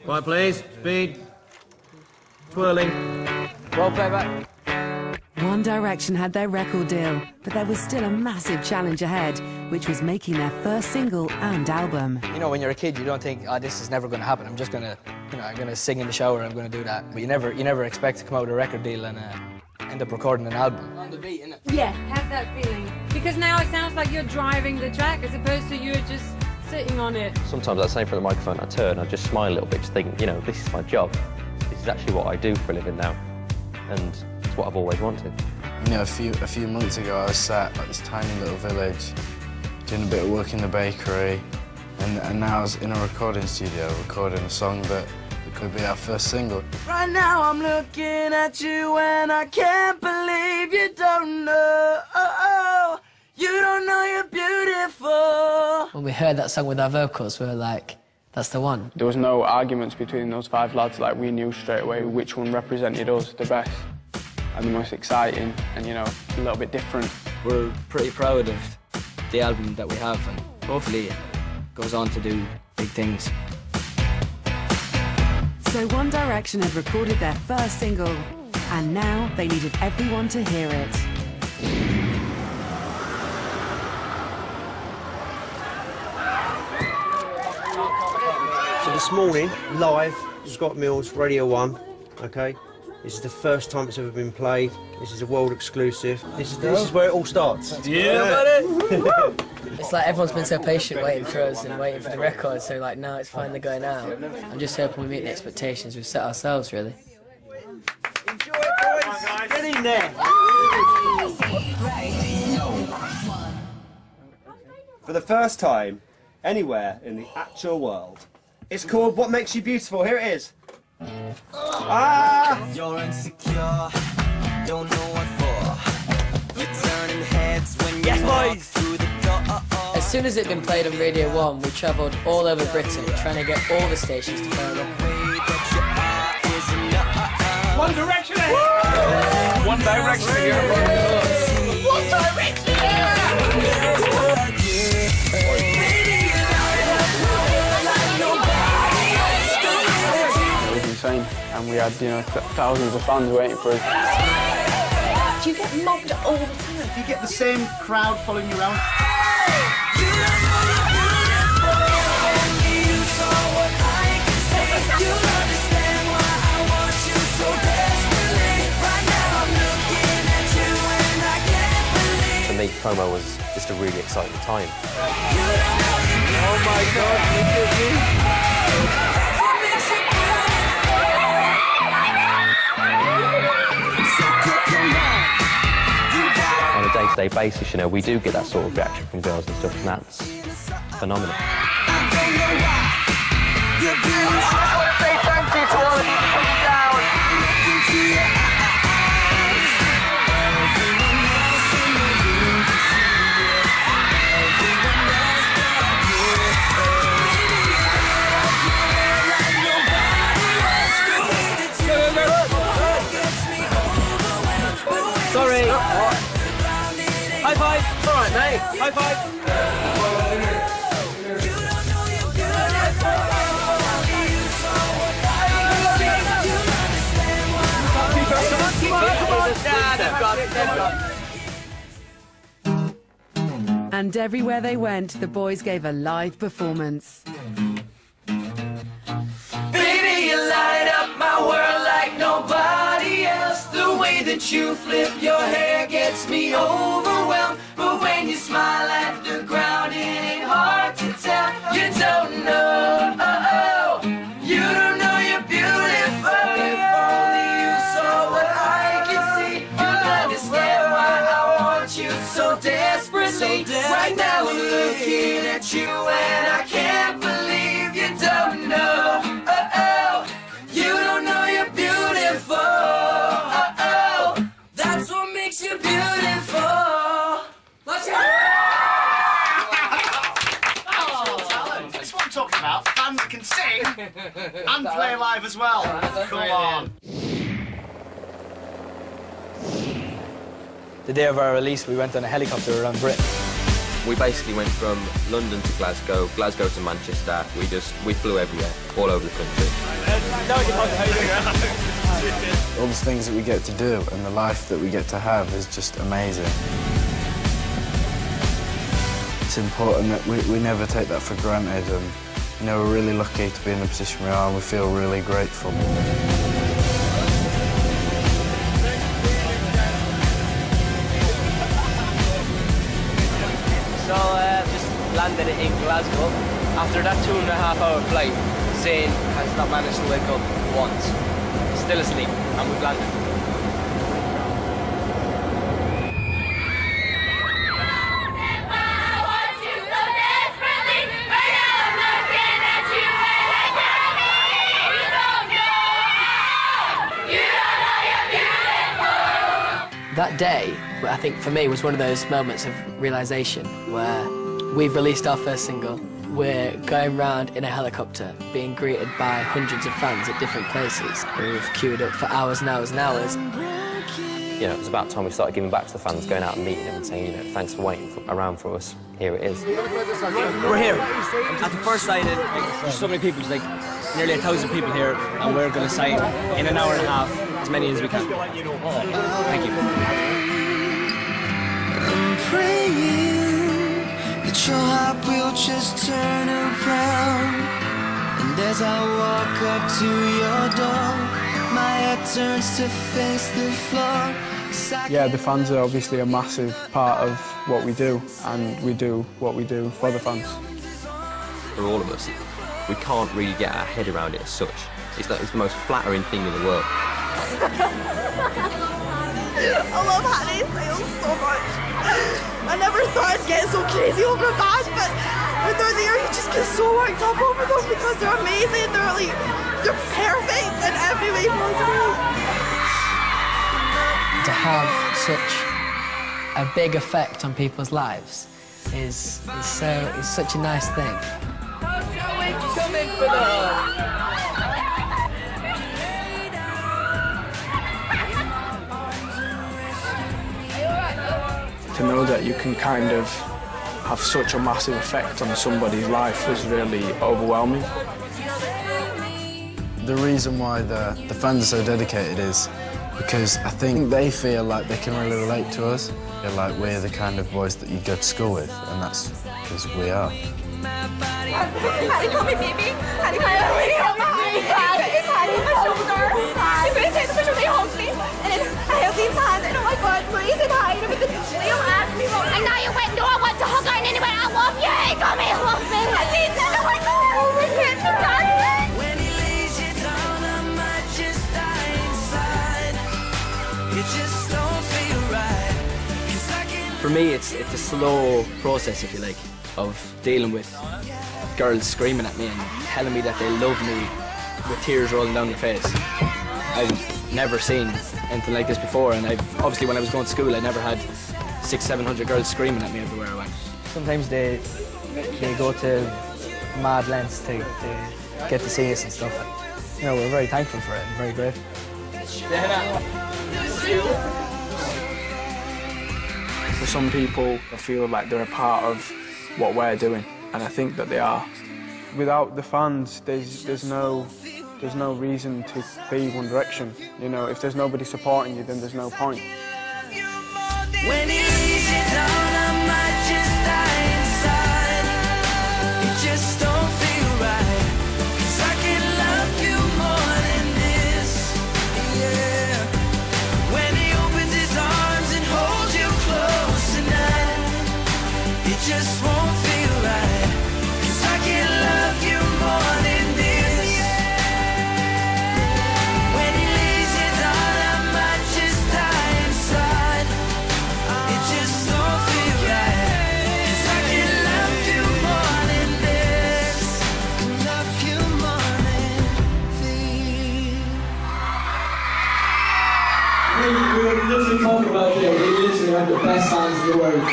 Quiet, please. Speed. Twirling. Roll playback. One Direction had their record deal, but there was still a massive challenge ahead, which was making their first single and album. You know, when you're a kid, you don't think, oh, this is never going to happen. I'm just going to, you know, I'm going to sing in the shower, I'm going to do that. But you never expect to come out with a record deal and end up recording an album. On the beat, innit? Yeah, have that feeling. Because now it sounds like you're driving the track as opposed to you just sitting on it. Sometimes I say for the microphone, I turn, I just smile a little bit, just think, you know, this is my job. This is actually what I do for a living now. And it's what I've always wanted. You know, a few months ago, I was sat at this tiny little village, doing a bit of work in the bakery, and now I was in a recording studio recording a song that could be our first single. Right now I'm looking at you and I can't believe you don't know. You don't know you're beautiful. When we heard that song with our vocals, we were like, that's the one. There was no arguments between those 5 lads. Like, we knew straight away which one represented us the best and the most exciting and, you know, a little bit different. We're pretty proud of the album that we have, and hopefully it goes on to do big things. So One Direction had recorded their first single, and now they needed everyone to hear it. So this morning, live, Scott Mills, Radio 1, okay? This is the first time it's ever been played. This is a world exclusive. This is where it all starts. Yeah, buddy! It's like everyone's been so patient waiting for us and waiting for the record, so like now it's finally going out. I'm just hoping we meet the expectations we've set ourselves, really. Enjoy it, boys! Get in there! For the first time, anywhere in the actual world. It's called What Makes You Beautiful. Here it is. Ah! You're insecure, don't know what for. You're turning heads when you walk through the door. As soon as it'd been played on Radio 1, we travelled all over Britain trying to get all the stations to play it. One Direction! One Direction! One Direction! Insane, and we had, you know, thousands of fans waiting for us. Do you get mobbed all the time? Do you get the same crowd following you around? For me, promo was just a really exciting time. Oh my God, look at me! On a day-to-day basis, you know, we do get that sort of reaction from girls and stuff, and that's phenomenal. Sorry. High five. It's all right, mate. High five. And everywhere they went, the boys gave a live performance. Baby, you light up my world like nobody else. The way that you flip your hair gets me overwhelmed. But when you smile at the ground, it ain't hard to tell. You don't know, you don't know you're beautiful. If only you saw what I can see, you'll understand why I want you so desperately. Right now I'm looking at you and I can't believe you don't know. You don't know you're beautiful. That's what makes you beautiful. Let's go. That's what I'm talking about. Fans that can sing and play live as well. Come on. The day of our release, we went on a helicopter around Britain. We basically went from London to Glasgow, Glasgow to Manchester. We flew everywhere, all over the country. All the things that we get to do and the life that we get to have is just amazing. It's important that we never take that for granted, and you know, we're really lucky to be in the position we are, and we feel really grateful. So just landed in Glasgow. After that 2.5-hour flight, Zane has not managed to wake up once. Still asleep, and we've landed. That day, I think for me, was one of those moments of realisation where we've released our first single, we're going round in a helicopter, being greeted by hundreds of fans at different places who've queued up for hours and hours and hours. You know, it was about time we started giving back to the fans, going out and meeting them and saying, you know, thanks for waiting around for us. Here it is. We're here at the first sighting. There's so many people, there's like nearly 1,000 people here, and we're going to sign in an hour and a half as many as we can. Thank you. I'm praying that your heart will just turn around, and as I walk up to your door, my head turns to face the floor. Yeah, the fans are obviously a massive part of what we do, and we do what we do for the fans. For all of us, we can't really get our head around it as such. It's the most flattering thing in the world. I love Handmaid's so much. I never thought I'd get so crazy over a band, but when they're there, you just get so worked up over them because they're amazing. They're perfect in every way possible. To have such a big effect on people's lives is such a nice thing. Coming for the... To know that you can kind of have such a massive effect on somebody's life is really overwhelming. The reason why the fans are so dedicated is because I think they feel like they can really relate to us. They're like we're the kind of boys that you go to school with, and that's because we are. Hattie, come and meet me. Hattie, come and meet me. It's Hattie, my shoulder. He put his hands on my shoulder, he hugs me, and then I held his hand, and oh my God, Marie said hi, and they don't ask me. And now you went, no, I want to hug her, and anyway, I love you. Come here, love me. I need to, oh my God, we can't do that. When he lays you down, I might just die inside. You just don't feel right. For me, it's a slow process, if you like, of dealing with girls screaming at me and telling me that they love me with tears rolling down their face. I've never seen anything like this before, and obviously when I was going to school I never had 600-700 girls screaming at me everywhere I went. Sometimes they go to mad lengths to get to see us and stuff. You know, we're very thankful for it and very grateful. For some people, I feel like they're a part of what we're doing, and I think that they are. Without the fans, there's no reason to be One Direction. You know, if there's nobody supporting you, then there's no point. When he lays you down, I might just die inside. You just don't feel right, 'cause I can love you more than this, yeah. When he opens his arms and holds you close tonight, it just won't feel right, 'cause I can love you more than this. When he lays you down, I might just die inside. It just don't feel right, 'cause I can love you more than this. Love you more than this. We literally talk about it. We literally have the best fans in the world.